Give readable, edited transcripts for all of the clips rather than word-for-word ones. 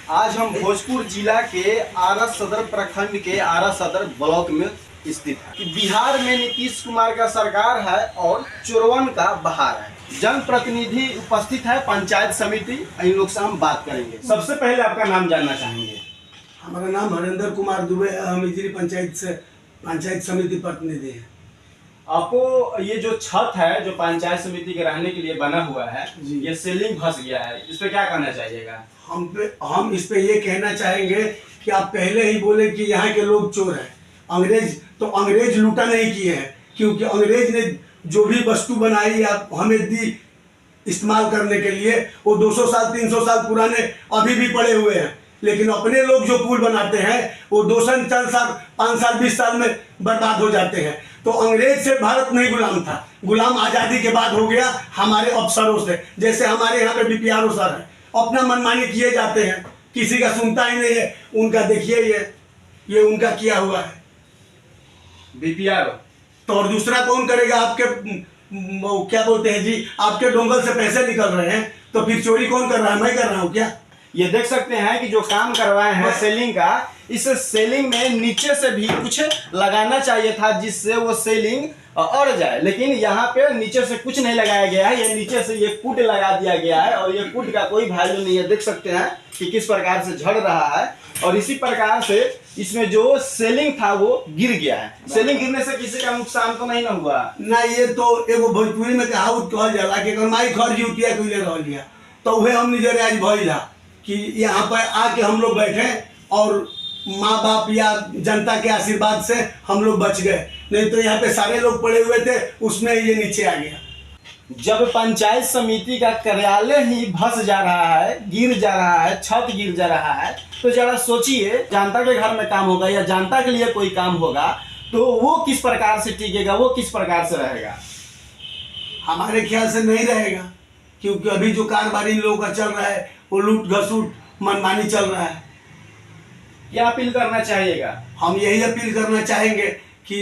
आज हम भोजपुर जिला के आरा सदर प्रखंड के आरा सदर ब्लॉक में स्थित है। बिहार में नीतीश कुमार का सरकार है और चोरवन का बहार है। जनप्रतिनिधि उपस्थित है, पंचायत समिति, इन लोग से हम बात करेंगे। सबसे पहले आपका नाम जानना चाहेंगे। हमारा नाम हरेंद्र कुमार दुबे, हम इजरी पंचायत समिति प्रतिनिधि है। आपको ये जो छत है जो पंचायत समिति के रहने के लिए बना हुआ है, ये सीलिंग धंस गया है, इस पे क्या कहना चाहिएगा? हम इस पे ये कहना चाहेंगे कि आप पहले ही बोले कि यहाँ के लोग चोर हैं। अंग्रेज लूटा नहीं किए हैं, क्योंकि अंग्रेज ने जो भी वस्तु बनाई आप हमें दी इस्तेमाल करने के लिए, वो 200 साल 300 साल पुराने अभी भी पड़े हुए हैं। लेकिन अपने लोग जो पुल बनाते हैं वो 2 साल 4 साल 5 साल 20 साल में बर्बाद हो जाते हैं। तो अंग्रेज से भारत नहीं गुलाम था, गुलाम आज़ादी के बाद हो गया हमारे अफसरों से। जैसे हमारे यहाँ पे बीपीआरओ सर है, अपना मनमानी किए जाते हैं, किसी का सुनता ही नहीं है। उनका देखिए ये उनका किया हुआ है बीपीआरओ। तो और दूसरा कौन करेगा? आपके क्या बोलते हैं जी, आपके डोंगल से पैसे निकल रहे हैं तो फिर चोरी कौन कर रहा है? मैं कर रहा हूँ क्या? ये देख सकते हैं कि जो काम करवाए हैं सेलिंग का, इस सेलिंग में नीचे से भी कुछ लगाना चाहिए था जिससे वो सेलिंग अड़ जाए, लेकिन यहाँ पे नीचे से कुछ नहीं लगाया गया है। ये नीचे से ये कूट लगा दिया गया है और ये कूट का कोई वैल्यू नहीं है। देख सकते हैं कि किस प्रकार से झड़ रहा है और इसी प्रकार से इसमें जो सेलिंग था वो गिर गया है। सेलिंग गिरने से किसी का नुकसान तो नहीं ना हुआ ना? ये तो एगो भोजपुरी में कहावत कहल जाला कि अगर माई खर्च उतिया कइले रह लिया, तो वह हम निजर आज भइला कि यहाँ पर आके हम लोग बैठे और माँ बाप या जनता के आशीर्वाद से हम लोग बच गए, नहीं तो यहाँ पे सारे लोग पड़े हुए थे, उसमें ये नीचे आ गया। जब पंचायत समिति का कार्यालय ही धंस जा रहा है, गिर जा रहा है, छत गिर जा रहा है, तो जरा सोचिए जनता के घर में काम होगा या जनता के लिए कोई काम होगा तो वो किस प्रकार से टिकेगा, वो किस प्रकार से रहेगा? हमारे ख्याल से नहीं रहेगा, क्योंकि अभी जो कारोबारी लोगों का चल रहा है वो लूट घसूट मनमानी चल रहा है। क्या अपील करना चाहिएगा? हम यही अपील करना चाहेंगे कि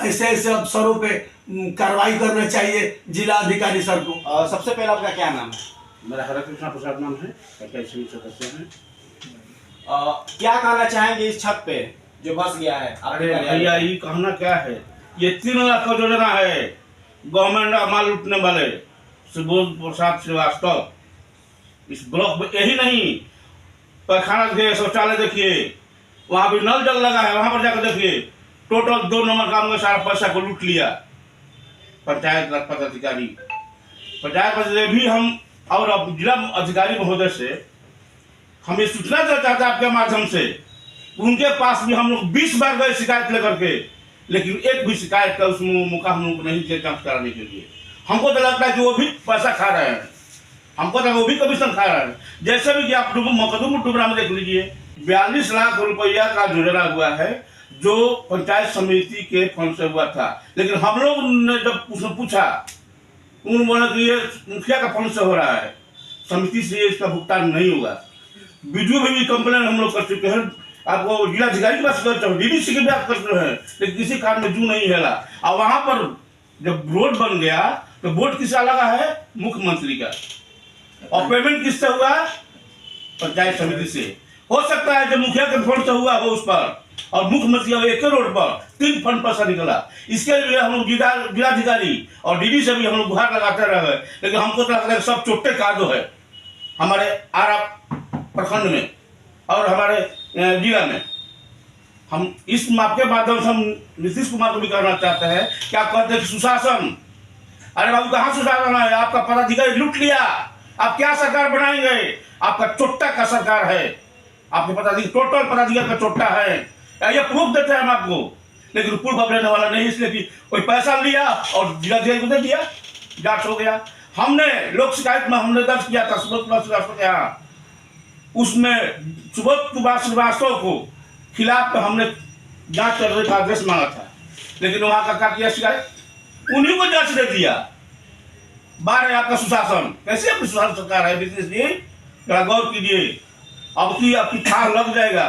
ऐसे ऐसे अफसरों पे कार्रवाई करना चाहिए जिला अधिकारी सर को। सबसे पहले आपका क्या नाम है? मेरा हरकृष्ण प्रसाद नाम है, पंचायत समिति सदस्य हैं। क्या कहना चाहेंगे इस छत पे जो फंस गया है? अरे भैया, ये कहना क्या है, ये 3 लाख का योजना है गवर्नमेंट माल लूटने वाले सुबोध प्रसाद श्रीवास्तव। इस ब्लॉक में यही नहीं, पैखाना देखिए, शौचालय देखिए, वहाँ भी नल जल लगा है, वहाँ पर जाकर देखिए, टोटल 2 नंबर काम में सारा पैसा को लूट लिया पंचायत पदाधिकारी। पंचायत पदाधिकारी भी हम और अब जिला अधिकारी महोदय से हम ये सूचना देना चाहते हैं आपके माध्यम से, उनके पास भी हम लोग 20 बार गए शिकायत लेकर के, लेकिन एक भी शिकायत का उसमें मौका हम लोग को नहीं दिया जांच कराने के लिए। हमको तो लगता है कि वो भी पैसा खा रहे हैं, हमको तो वो भी कमीशन खा रहे हैं। जैसे भी कि आप मकदूम टुकड़ा में देख लीजिए, 42 लाख रुपया का योजना हुआ है जो पंचायत समिति के फंड से हुआ था, लेकिन हम लोग ने जब उसने पूछा, उन्होंने बोला कि ये मुखिया का फंड से हो रहा है, समिति से इसका भुगतान नहीं होगा। बीडीओ भी कंप्लेन हम लोग कर चुके हैं, आपको जिलाधिकारी के पास कर चुके हैं, डीडीसी के पास कर चुके हैं, लेकिन किसी कारण में जू नहीं हिला। और वहां पर जब रोड बन गया तो वोट किसका लगा है? मुख्यमंत्री का। और पेमेंट किससे हुआ? पंचायत समिति से। हो सकता है जो मुखिया के फंड से हुआ वो उस पर, और मुख्यमंत्री एक रोड पर 3 फंड पैसा निकला। इसके लिए हम लोग जिलाधिकारी और डीडी से भी हम लोग गुहार लगाते रहे, लेकिन हमको तो लगता है सब चोट्टे कादो है हमारे आरा प्रखंड में और हमारे जिला में। हम इस आपके माध्यम से हम नीतीश कुमार को भी कहना चाहते हैं कि आप कहते हैं कि सुशासन, अरे बाबू कहाँ सुशासन है? आपका पदाधिकारी लूट लिया, आप क्या सरकार बनाएंगे? आपका चोट्टा का सरकार है, आपके पदाधिकारी टोटल पदाधिकारी का चोट्टा है। ये प्रूफ देते हैं हम आपको, लेकिन प्रूफ अब लेने वाला नहीं, इसलिए कि कोई पैसा लिया और जिलाधिकारी को दे दिया, जांच हो गया। हमने लोक शिकायत में हमने दर्ज किया था सुबोध कुमार श्रीवास्तव के यहाँ, उसमें सुबोध कुमार श्रीवास्तव को खिलाफ हमने जांच करने का आदेश मांगा था, लेकिन वहां का क्या किया शिकायत, उन्हीं को जांच दे दिया। बार है आपका सुशासन, कैसे आपकी सुशासन सरकार है? नीतीश जी जरा गौर कीजिए, अब की आपकी थाह लग जाएगा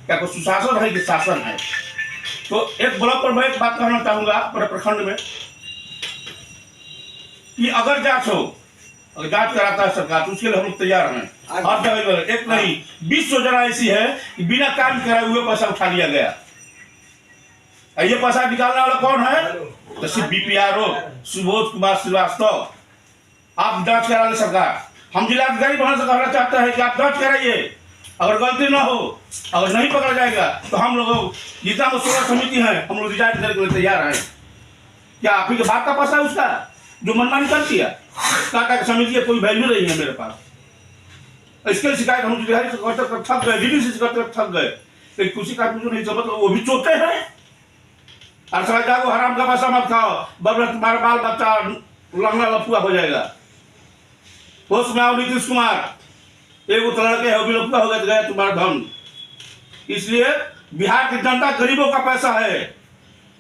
क्या कोई सुशासन है कि शासन है। तो एक ब्लॉक पर मैं एक बात कहना चाहूंगा पूरे प्रखंड में कि अगर जांच हो अगर जांच कराता है सरकार तो उसके लिए हम लोग तैयार हैं। हर जगह एक नहीं 20 योजना ऐसी है कि बिना काम कराए हुए पैसा उठा लिया गया। ये पैसा निकालने वाला कौन है? तो सिर्फ बीपीआरओ सुबोध कुमार श्रीवास्तव। आप जांच करा ले सरकार। हम जिलाधिकारी बनने से कहना चाहते हैं कि आप जांच कराइए, अगर गलती ना हो, अगर नहीं पकड़ा जाएगा तो हम लोग जितना वो 16 समिति है हम लोग रिजाइन करने के लिए तैयार हैं। क्या आप ही के बात का पैसा है उसका जो मनमानी करती है? कहता समिति की कोई वैल्यू नहीं है मेरे पास। इसके लिए शिकायत हम जिलाधिकारी से करते थक गए, डीडी से करते थक गए, लेकिन कुछ का नहीं समझ वो भी चोटे हैं। और समझदा को हराम का पैसा मत खाओ, बबल तुम्हारा बाल बच्चा लंगड़ा लफुआ हो जाएगा। होश में आओ नीतीश कुमार, एक तो लड़के हो भी लफुआ हो गया तुम्हारा धन। इसलिए बिहार की जनता गरीबों का पैसा है,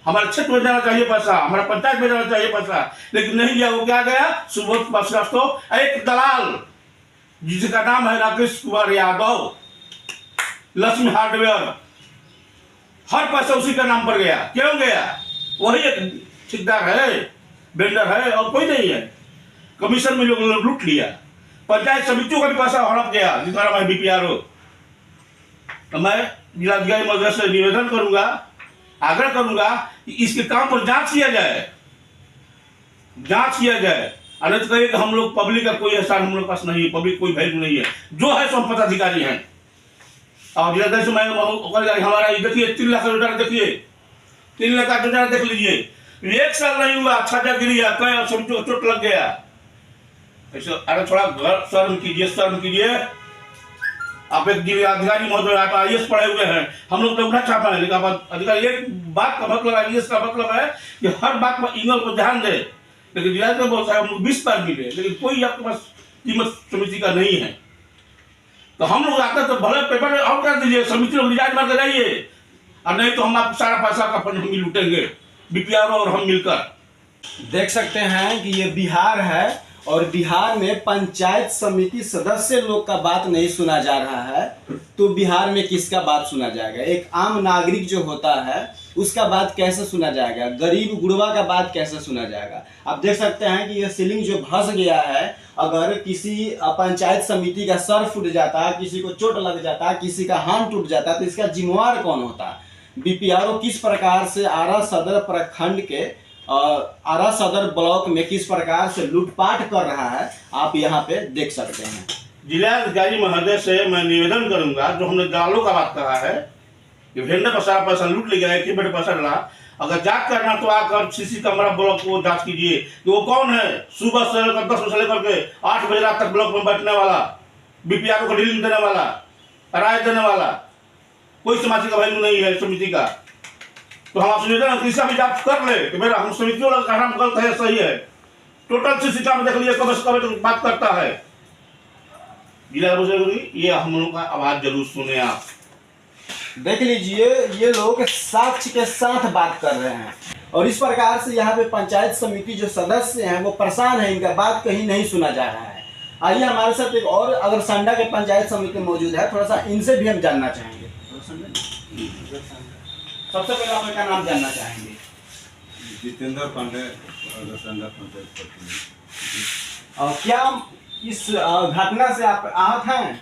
हमारे क्षेत्र में जाना चाहिए पैसा, हमारा पंचायत में जाना चाहिए पैसा, लेकिन नहीं दिया। वो क्या गया? सुबोध कुमार श्रीवास्तव एक दलाल जिसका नाम है राकेश कुमार यादव, लक्ष्मी हार्डवेयर, हर पैसा उसी का नाम पर गया। क्यों गया? वही एक ठेकेदार है, वेंडर है और कोई नहीं है। कमीशन में लोग लूट लिया। पंचायत समितियों का भी पैसा हड़प गया जिसका नाम है बीपीआरओ। तो मैं जिलाधिकारी महोदय से निवेदन करूंगा, आग्रह करूंगा कि इसके काम पर जांच किया जाए, जांच किया जाए। अन्यथा कहिए कि हम लोग पब्लिक का कोई एहसान हम लोग पास नहीं है, पब्लिक कोई वैल्यू नहीं है। जो है सो पदाधिकारी हैं। और जिलाधिकारी से मैं हमारा देखिए 3 लाख योजना देखिए, 3 लाख का योजना देख लीजिए। 1 साल नहीं हुआ, छाजा गिरी है, कई समितियों को चोट लग गया। ऐसे अरे थोड़ा घर शर्म कीजिए, शर्म कीजिए। आप एक जिलाधिकारी महोदय, आप IAS पढ़े हुए हैं, हम लोग तो उठा छापा है, लेकिन अधिकारी एक बात का मतलब IAS का मतलब है कि हर बात पर इंगल को ध्यान दे। लेकिन जिलाधिकारी बहुत सारे हम लोग 20 बार मिले, लेकिन कोई आपके पास कीमत समिति का नहीं है। तो हम लोग आते तो भले पेपर में आउट कर दीजिए, समिति लोग रिजाइन मार के जाइए, और नहीं तो हम आपको सारा पैसा का फंड हम ही लूटेंगे, बीपीआरओ और हम मिलकर। देख सकते हैं कि ये बिहार है और बिहार में पंचायत समिति सदस्य लोग का बात नहीं सुना जा रहा है, तो बिहार में किसका बात सुना जाएगा? एक आम नागरिक जो होता है उसका बात कैसे सुना जाएगा? गरीब गुड़वा का बात कैसे सुना जाएगा? आप देख सकते हैं कि ये सीलिंग जो धंस गया है, अगर किसी पंचायत समिति का सर फूट जाता, किसी को चोट लग जाता, किसी का हाथ टूट जाता, तो इसका जिम्मेवार कौन होता? बीपीआरओ किस प्रकार से आरा सदर प्रखंड के आरा सदर ब्लॉक में किस प्रकार से लूटपाट कर रहा है, आप यहाँ पे देख सकते हैं। जिलाधिकारी महोदय से मैं निवेदन करूंगा, जो हमने दलालों का बात कहा है कि वेंडर पर सारा पैसा लूट लिया है, कि पैसा डला, अगर जांच करना तो आकर सीसी कैमरा ब्लॉक को जांच कीजिए कि वो कौन है। सुबह से लेकर 10 बजे से लेकर के 8 बजे रात तक ब्लॉक में बैठने वाला, बीपीआरओ को डीलिंग देने वाला, राय देने वाला, कोई समाज का वैल्यू नहीं है समिति का। तो हम आपसे निवेदन इसका भी जांच कर ले कि मेरा हम समितियों का काम गलत है सही है। टोटल सीसी कैमरा देख लीजिए, कब से कब तक बात करता है। जिला ये हम लोगों का आवाज जरूर सुने। आप देख लीजिए, ये लोग साक्ष्य के साथ बात कर रहे हैं और इस प्रकार से यहाँ पे पंचायत समिति जो सदस्य हैं वो परेशान है, इनका बात कहीं नहीं सुना जा रहा है। आइए हमारे साथ एक और अगर संडा के पंचायत समिति मौजूद है, थोड़ा सा इनसे भी हम जानना चाहेंगे। सबसे पहले आप इनका नाम जानना चाहेंगे। जितेंद्र पांडे, संडा पंचायत। क्या इस घटना से आप आहत हैं?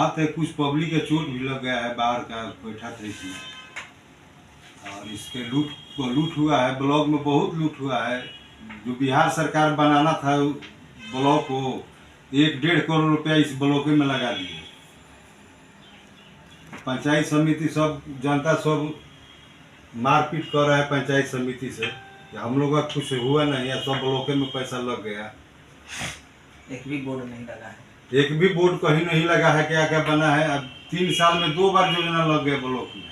थे कुछ पब्लिक के चोट भी लग गया है, बाहर का बैठा था इसमें, और इसके लूट हुआ है। ब्लॉक में बहुत लूट हुआ है। जो बिहार सरकार बनाना था ब्लॉक को, 1-1.5 करोड़ रुपया इस ब्लॉक में लगा दिए। पंचायत समिति सब जनता सब मारपीट कर रहा है पंचायत समिति से, कि हम लोग का कुछ हुआ नहीं है, सब ब्लॉक में पैसा लग गया। एक भी बोर्ड नहीं लगा है, एक भी बोर्ड कहीं नहीं लगा है। क्या क्या बना है? अब 3 साल में 2 बार योजना लग गया ब्लॉक में।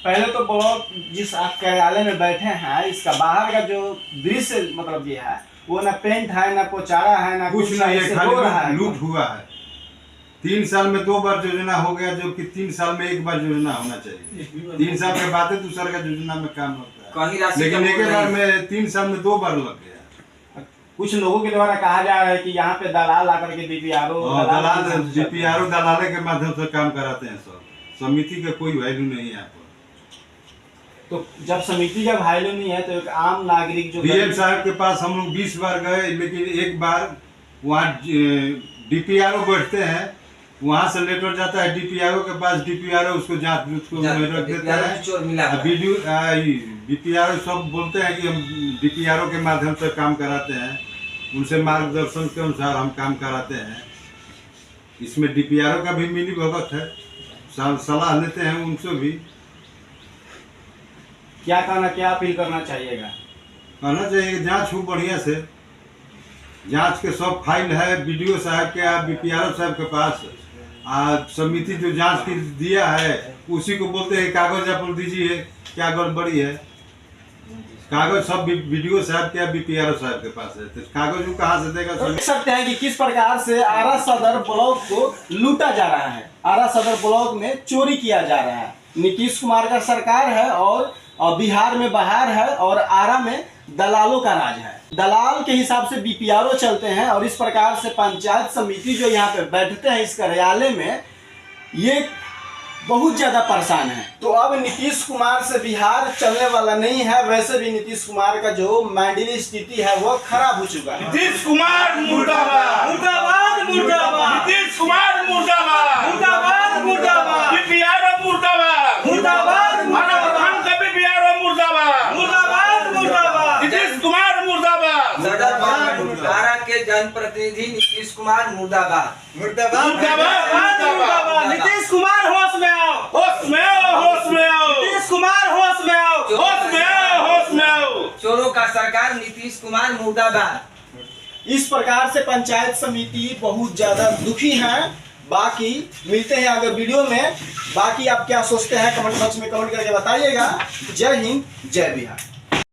पहले तो ब्लॉक जिस आप कार्यालय में बैठे हैं, इसका बाहर का जो दृश्य मतलब ये है, वो ना पेंट है, ना पोचारा है, ना कुछ नहीं है, खाली लूट हुआ है। 3 साल में 2 बार योजना हो गया, जो कि 3 साल में 1 बार योजना होना चाहिए। 3 साल के बाद दूसरा का योजना में काम होता है, लेकिन एक बार में 3 साल में 2 बार लग गया। कुछ लोगों के द्वारा कहा जा रहा है कि यहाँ पे दलाल आकर के बीपीआरओ दलाले के माध्यम से काम कराते हैं। सब समिति का कोई वैल्यू नहीं है यहाँ पर। तो जब समिति का वैल्यू नहीं है, तो एक आम नागरिक जो डीएम साहब के पास हम लोग 20 बार गए, लेकिन एक बार वहाँ DPRO बैठते हैं, वहाँ से लेटर जाता है DPRO के पास, DPRO उसको जांच उसको रख देता है। चोर मिला हुआ है। वीडियो DPRO सब बोलते हैं कि हम DPRO के माध्यम से काम कराते हैं, उनसे मार्गदर्शन के अनुसार हम काम कराते हैं। इसमें DPRO का भी मिली भगत है, सलाह लेते हैं उनसे भी। क्या कहना, क्या अपील करना चाहिएगा? कहना चाहिए कि जांच हो बढ़िया से, जांच के सब फाइल है BDO साहब के, BPRO साहब के पास। समिति जो जांच की दिया है उसी को बोलते हैं कागज आप दीजिए, क्या गड़बड़ी है। कागज सब BDO साहब के BPRO साहब के पास है, तो कागज वो कहाँ से देगा? देख सकते हैं कि किस प्रकार से आरा सदर ब्लॉक को लूटा जा रहा है। आरा सदर ब्लॉक में चोरी किया जा रहा है। नीतीश कुमार का सरकार है और बिहार में बहार है और आरा में दलालों का राज है। दलाल के हिसाब से BPRO चलते हैं और इस प्रकार से पंचायत समिति जो यहाँ पे बैठते हैं इस कार्यालय में, ये बहुत ज्यादा परेशान है। तो अब नीतीश कुमार से बिहार चलने वाला नहीं है। वैसे भी नीतीश कुमार का जो मानवीय स्थिति है वो खराब हो चुका है। नीतीश कुमार मुर्दाबाद, मुर्दाबाद मुर्दाबाद, नीतीश कुमार मुर्दाबाद, मुर्दाबाद मुर्दाबाद, BPRO मुर्दाबाद, मुर्दाबाद मानव प्रधान का BPRO मुर्दाबाद, मुर्दाबाद मुर्दाबाद, नीतीश कुमार मुर्दाबाद, सदर आरा के जनप्रतिनिधि नीतीश कुमार मुर्दाबाद, मुर्दाबाद, मुर्दाबाद। नीतीश कुमार होश में आओ, होश में आओ, होश में आओ, नीतीश कुमार होश में आओ, होश में आओ, होश में आओ। चोरों का सरकार नीतीश कुमार मुर्दाबाद। इस प्रकार से पंचायत समिति बहुत ज्यादा दुखी है। बाकी मिलते हैं अगर वीडियो में। बाकी आप क्या सोचते हैं कमेंट बॉक्स में कमेंट करके बताइएगा। जय हिंद, जय बिहार।